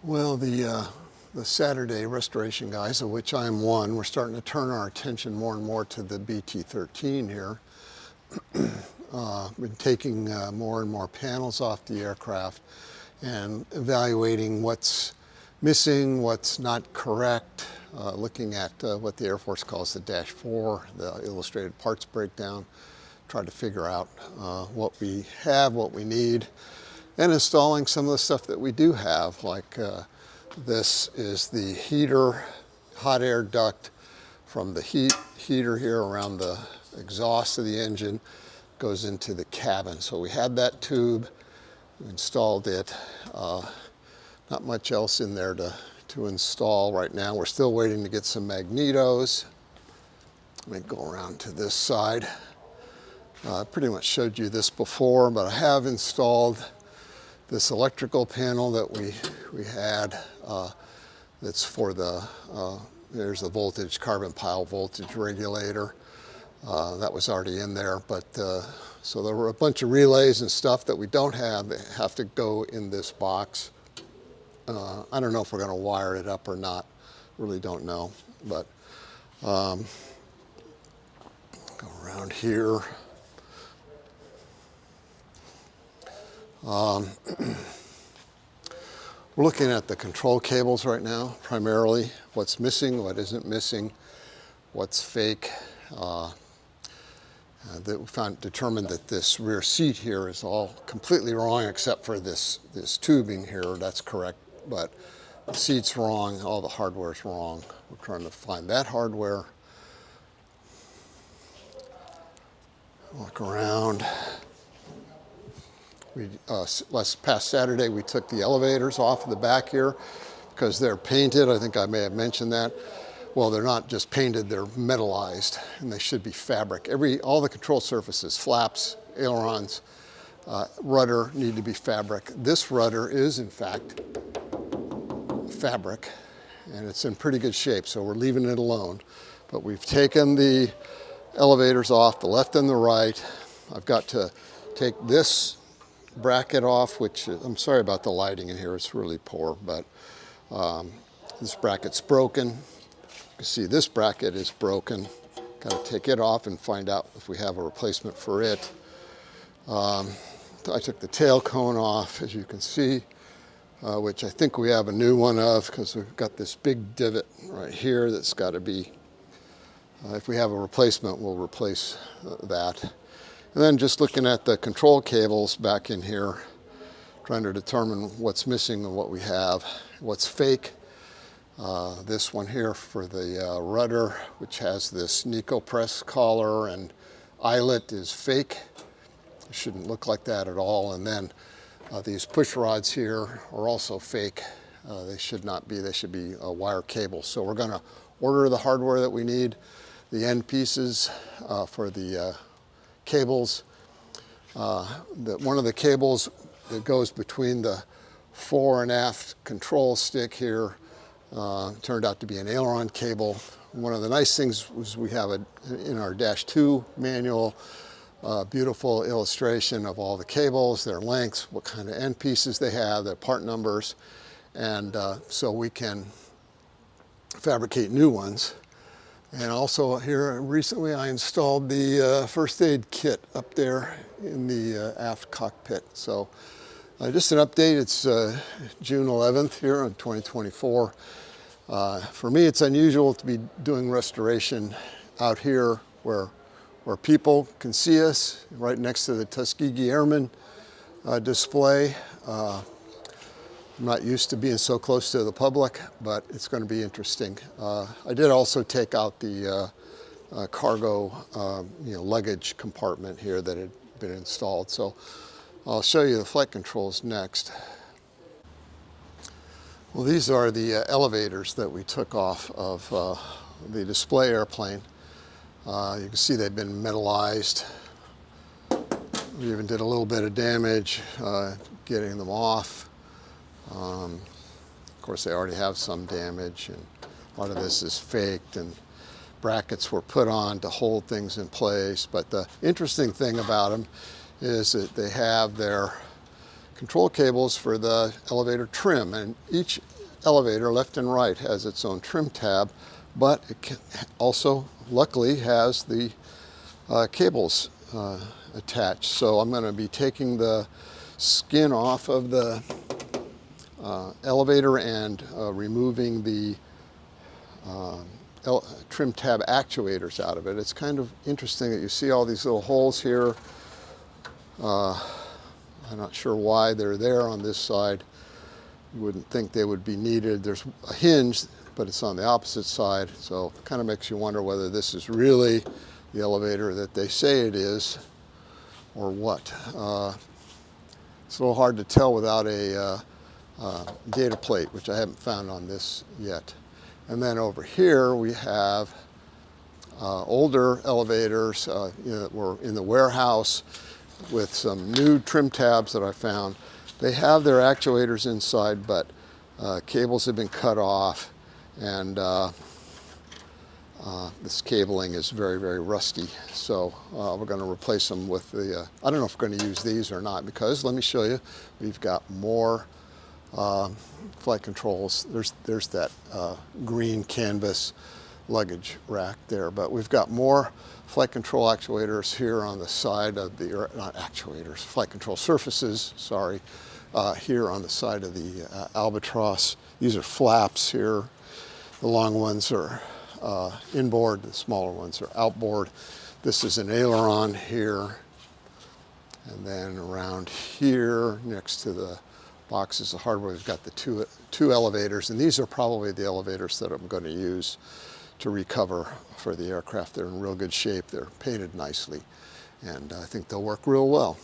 Well, the Saturday restoration guys, of which I'm one, we're starting to turn our attention more and more to the BT-13 here. Been taking more and more panels off the aircraft and evaluating what's missing, what's not correct, looking at what the Air Force calls the Dash 4, the illustrated parts breakdown, try to figure out what we have, what we need, and installing some of the stuff that we do have, like this is the heater, hot air duct from the heater here around the exhaust of the engine, goes into the cabin. So we had that tube, we installed it. Not much else in there to install right now. We're still waiting to get some magnetos. Let me go around to this side. I pretty much showed you this before, but I have installed this electrical panel that we had that's for the, there's the voltage, carbon pile voltage regulator. That was already in there, but so there were a bunch of relays and stuff that we don't have that have to go in this box. I don't know if we're going to wire it up or not. Really don't know, but go around here. We're looking at the control cables right now, primarily. What's missing, what isn't missing, what's fake. That we determined that this rear seat here is all completely wrong except for this tubing here. That's correct, but the seat's wrong, all the hardware's wrong. We're trying to find that hardware. Walk around. Past Saturday, we took the elevators off of the back here because they're painted. I think I may have mentioned that. Well, they're not just painted, they're metallized, and they should be fabric. All the control surfaces, flaps, ailerons, rudder need to be fabric. This rudder is, in fact, fabric, and it's in pretty good shape, so we're leaving it alone. But we've taken the elevators off, the left and the right. I've got to take this bracket off, which, I'm sorry about the lighting in here, it's really poor, but this bracket's broken. You can see this bracket is broken. Got to take it off and find out if we have a replacement for it. I took the tail cone off, as you can see, which I think we have a new one of because we've got this big divot right here that's got to be, if we have a replacement, we'll replace that. And then just looking at the control cables back in here, trying to determine what's missing and what we have, what's fake. This one here for the rudder, which has this Nico press collar and eyelet, is fake. It shouldn't look like that at all. And then these push rods here are also fake. They should not be, they should be wire cables. So we're going to order the hardware that we need, the end pieces for the cables. One of the cables that goes between the fore and aft control stick here turned out to be an aileron cable. One of the nice things was we have in our Dash 2 manual, beautiful illustration of all the cables, their lengths, what kind of end pieces they have, their part numbers, and so we can fabricate new ones. And also here recently I installed the first aid kit up there in the aft cockpit. So just an update, it's June 11th here in 2024. For me, it's unusual to be doing restoration out here where people can see us, right next to the Tuskegee Airmen display. I'm not used to being so close to the public, but it's going to be interesting. I did also take out the cargo luggage compartment here that had been installed. So I'll show you the flight controls next. Well, these are the elevators that we took off of the display airplane. You can see they've been metallized. We even did a little bit of damage getting them off. Of course, they already have some damage, and a lot of this is faked, and brackets were put on to hold things in place. But the interesting thing about them is that they have their control cables for the elevator trim, and each elevator, left and right, has its own trim tab, but it also luckily has the cables attached. So I'm going to be taking the skin off of the elevator and removing the trim tab actuators out of it. It's kind of interesting that you see all these little holes here. I'm not sure why they're there on this side. You wouldn't think they would be needed. There's a hinge, but it's on the opposite side, so it kind of makes you wonder whether this is really the elevator that they say it is or what. It's a little hard to tell without a data plate, which I haven't found on this yet. And then over here we have older elevators that were in the warehouse with some new trim tabs that I found. They have their actuators inside, but cables have been cut off, and this cabling is very, very rusty. So we're going to replace them with the, I don't know if we're going to use these or not, because let me show you, we've got more flight controls. There's that green canvas luggage rack there, but we've got more flight control actuators here on the side of the, or not actuators, flight control surfaces, sorry, here on the side of the Albatross. These are flaps here. The long ones are inboard, the smaller ones are outboard. This is an aileron here, and then around here next to the boxes of hardware, we've got the two elevators, and these are probably the elevators that I'm going to use to recover for the aircraft. They're in real good shape. They're painted nicely, and I think they'll work real well.